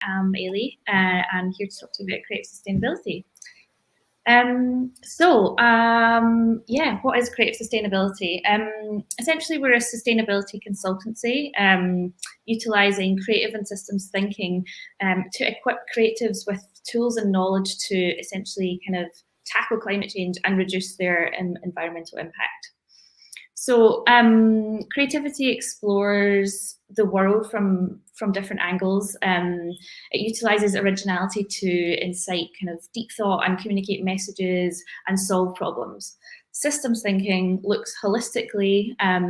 I'm Eilidh, and here to talk to you about creative sustainability. What is creative sustainability? Essentially, we're a sustainability consultancy, utilising creative and systems thinking to equip creatives with tools and knowledge to essentially kind of tackle climate change and reduce their environmental impact. So creativity explores the world from different angles. It utilises originality to incite kind of deep thought and communicate messages and solve problems. Systems thinking looks holistically at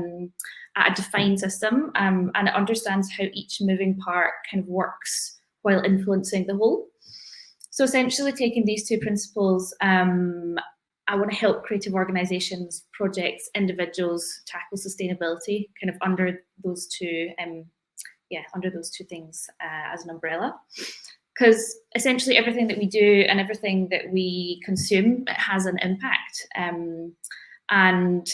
a defined system and it understands how each moving part kind of works while influencing the whole. So essentially taking these two principles, I want to help creative organisations, projects, individuals tackle sustainability kind of under those two things as an umbrella. Because essentially everything that we do and everything that we consume has an impact. And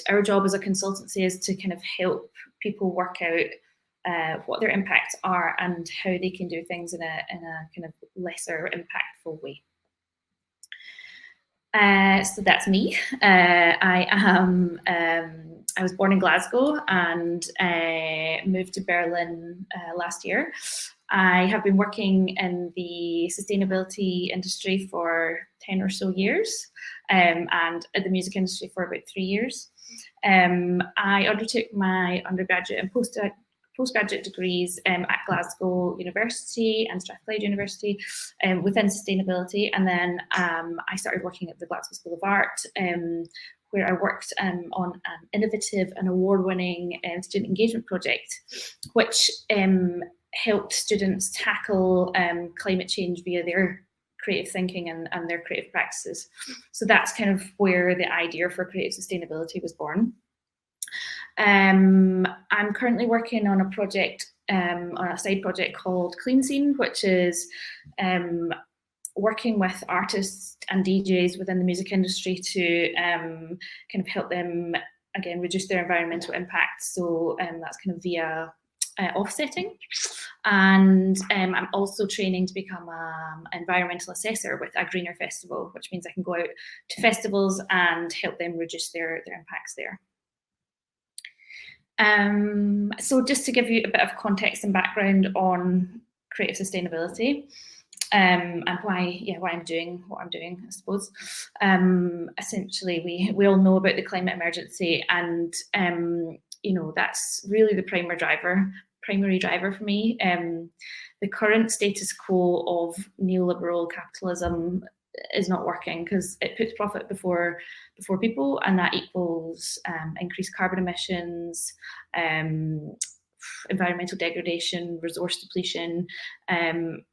our job as a consultancy is to kind of help people work out what their impacts are and how they can do things in a kind of lesser impactful way. So that's me. I was born in Glasgow and moved to Berlin last year. I have been working in the sustainability industry for 10 or so years and at the music industry for about 3 years. I undertook my undergraduate and postgraduate degrees at Glasgow University and Strathclyde University within sustainability, and then I started working at the Glasgow School of Art, where I worked on an innovative and award-winning student engagement project, which helped students tackle climate change via their creative thinking and their creative practices. So that's kind of where the idea for creative sustainability was born. I'm currently working on a project, on a side project called Clean Scene, which is working with artists and DJs within the music industry to kind of help them, again, reduce their environmental impact. So that's kind of via offsetting. And I'm also training to become an environmental assessor with a Greener Festival, which means I can go out to festivals and help them reduce their impacts there. So just to give you a bit of context and background on creative sustainability and why I'm doing what I'm doing, I suppose. Essentially, we all know about the climate emergency, and that's really the primary driver for me. The current status quo of neoliberal capitalism is not working because it puts profit before people, and that equals increased carbon emissions, environmental degradation, resource depletion, and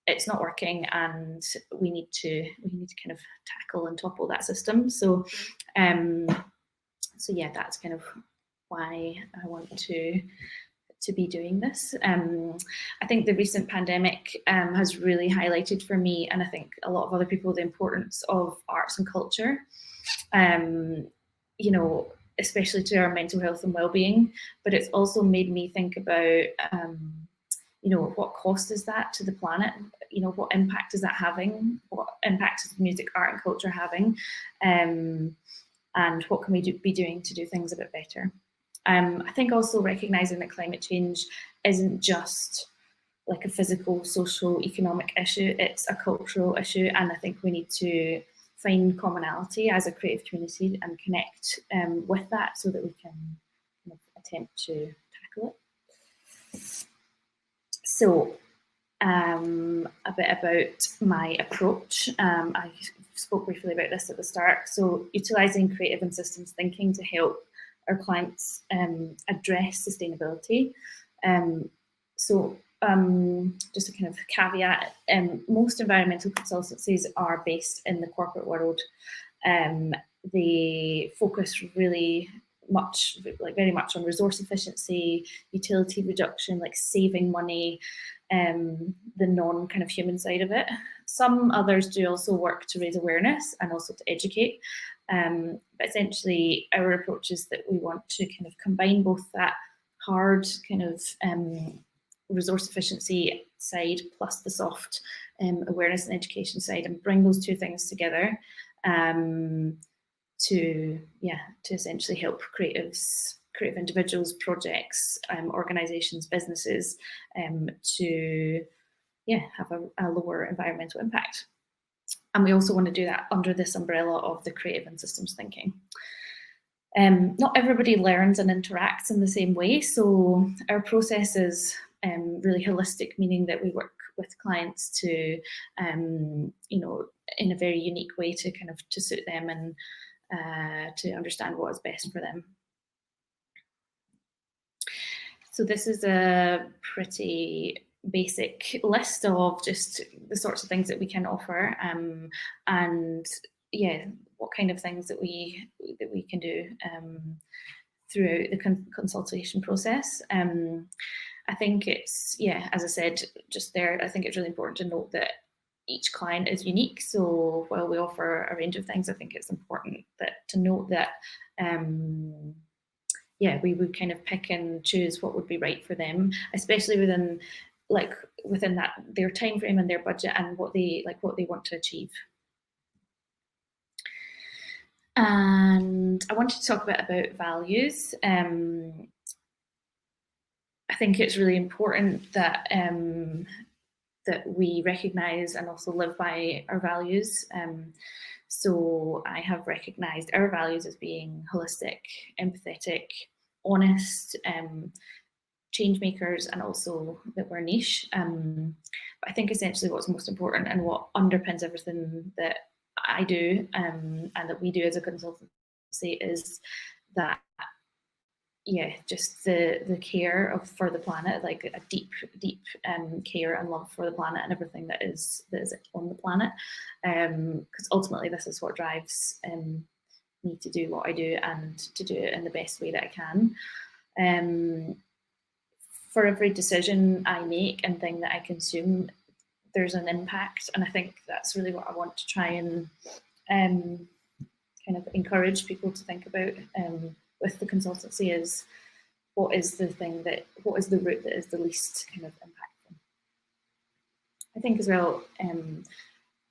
it's not working, and we need to kind of tackle and topple that system. So that's kind of why I want to be doing this. I think the recent pandemic has really highlighted for me, and I think a lot of other people, the importance of arts and culture, especially to our mental health and well-being. But it's also made me think about, what cost is that to the planet? What impact is that having? What impact is music, art and culture having? And what can we be doing to do things a bit better? I think also recognising that climate change isn't just like a physical, social, economic issue, it's a cultural issue, and I think we need to find commonality as a creative community and connect with that so that we can kind of attempt to tackle it. So a bit about my approach. I spoke briefly about this at the start. So utilising creative and systems thinking to help our clients address sustainability. Just a kind of caveat, most environmental consultancies are based in the corporate world. They focus very much on resource efficiency, utility reduction, like saving money, the non kind of human side of it. Some others do also work to raise awareness and also to educate. But essentially our approach is that we want to kind of combine both that hard kind of resource efficiency side plus the soft awareness and education side, and bring those two things together to essentially help creative individuals, projects, organisations, businesses to have a lower environmental impact. And we also want to do that under this umbrella of the creative and systems thinking. Not everybody learns and interacts in the same way, so our process is really holistic, meaning that we work with clients to, you know, in a very unique way to kind of to suit them and to understand what is best for them. So this is a pretty basic list of just the sorts of things that we can offer, and what kind of things that we can do throughout the consultation process. I think it's, as I said just there, I think it's really important to note that each client is unique. So while we offer a range of things, I think it's important to note that we would kind of pick and choose what would be right for them, especially within that their time frame and their budget and what they want to achieve. And I wanted to talk a bit about values. I think it's really important that that we recognise and also live by our values. So I have recognised our values as being holistic, empathetic, honest, change makers, and also that we're niche. But I think essentially what's most important and what underpins everything that I do and that we do as a consultancy is that just the care for the planet, like a deep care and love for the planet and everything that is on the planet, because ultimately this is what drives me to do what I do and to do it in the best way that I can. For every decision I make and thing that I consume, there's an impact, and I think that's really what I want to try and kind of encourage people to think about with the consultancy is what is the route that is the least kind of impactful. I think as well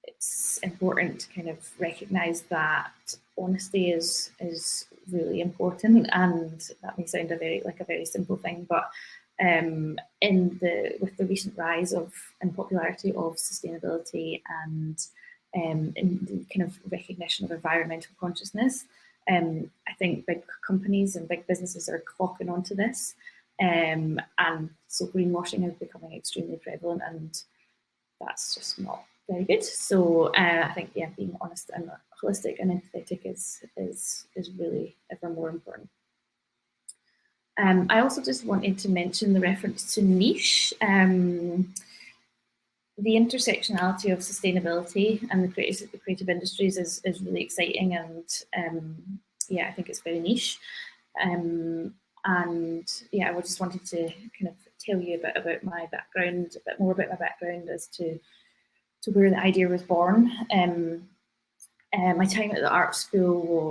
it's important to kind of recognise that honesty is really important, and that may sound a very simple thing, but with the recent rise and popularity of sustainability and in the kind of recognition of environmental consciousness, I think big companies and big businesses are clocking onto this, and so greenwashing is becoming extremely prevalent, and that's just not very good. So I think being honest and holistic and empathetic is really ever more important. I also just wanted to mention the reference to niche. The intersectionality of sustainability and the creative industries is really exciting, and I think it's very niche. I just wanted to kind of tell you a bit about my background, a bit more about my background as to where the idea was born. My time at the art school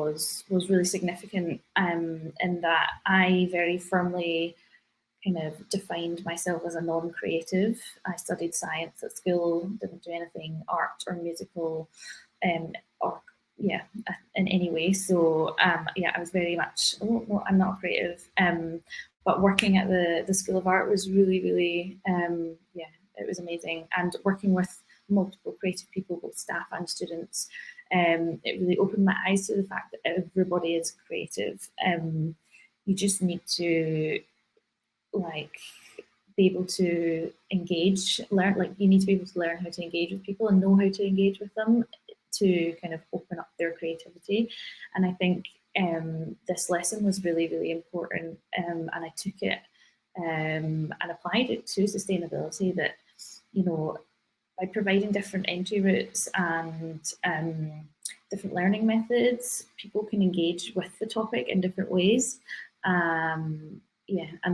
was really significant in that I very firmly kind of defined myself as a non-creative. I studied science at school, didn't do anything art or musical in any way. So I was very much, I'm not creative. But working at the School of Art was really, it was amazing. And working with multiple creative people, both staff and students, it really opened my eyes to the fact that everybody is creative. You just need to be able to engage, you need to be able to learn how to engage with people and know how to engage with them to kind of open up their creativity. And I think this lesson was really important, and I took it and applied it to sustainability, that, by providing different entry routes and different learning methods, people can engage with the topic in different ways. And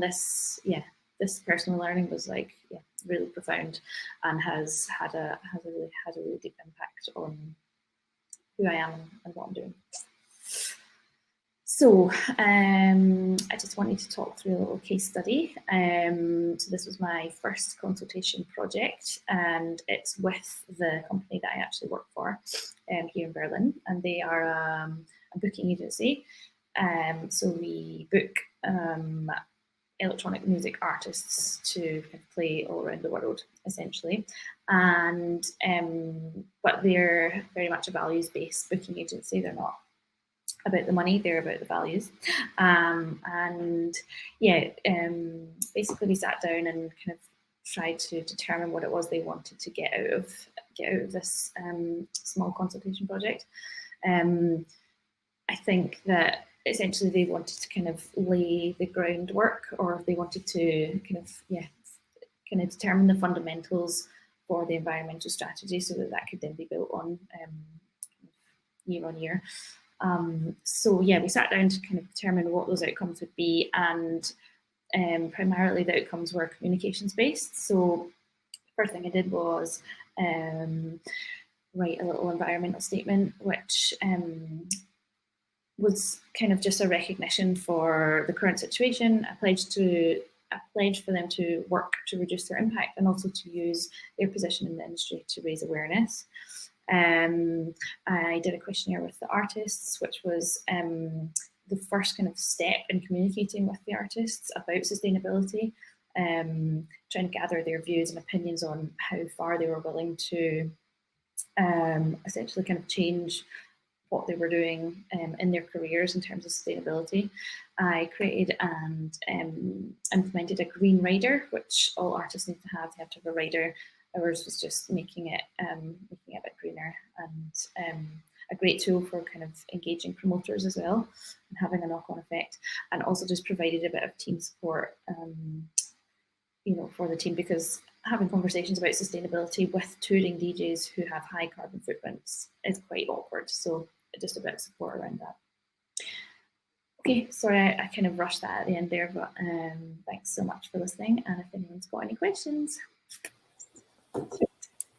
this personal learning was really profound and has had a really deep impact on who I am and what I'm doing. So I just wanted to talk through a little case study. So this was my first consultation project, and it's with the company that I actually work for here in Berlin, and they are a booking agency. So we book electronic music artists to play all around the world, essentially. And but they're very much a values-based booking agency. They're not about the money, they're about the values. And yeah, basically we sat down and kind of tried to determine what it was they wanted to get out of this small consultation project. I think that essentially they wanted to kind of lay the groundwork, or they wanted to kind of determine the fundamentals for the environmental strategy, so that could then be built on year on year. So yeah, we sat down to kind of determine what those outcomes would be, and primarily the outcomes were communications based. So the first thing I did was write a little environmental statement, which was kind of just a recognition for the current situation, a pledge for them to work to reduce their impact, and also to use their position in the industry to raise awareness. I did a questionnaire with the artists, which was the first kind of step in communicating with the artists about sustainability, trying to gather their views and opinions on how far they were willing to essentially kind of change what they were doing in their careers in terms of sustainability. I created and implemented a green rider, which all artists need to have. They have to have a rider. Ours was just making it a bit greener, and a great tool for kind of engaging promoters as well and having a knock-on effect. And also just provided a bit of team support, for the team, because having conversations about sustainability with touring DJs who have high carbon footprints is quite awkward. So just a bit of support around that. Okay, sorry, I kind of rushed that at the end there, but thanks so much for listening. And if anyone's got any questions.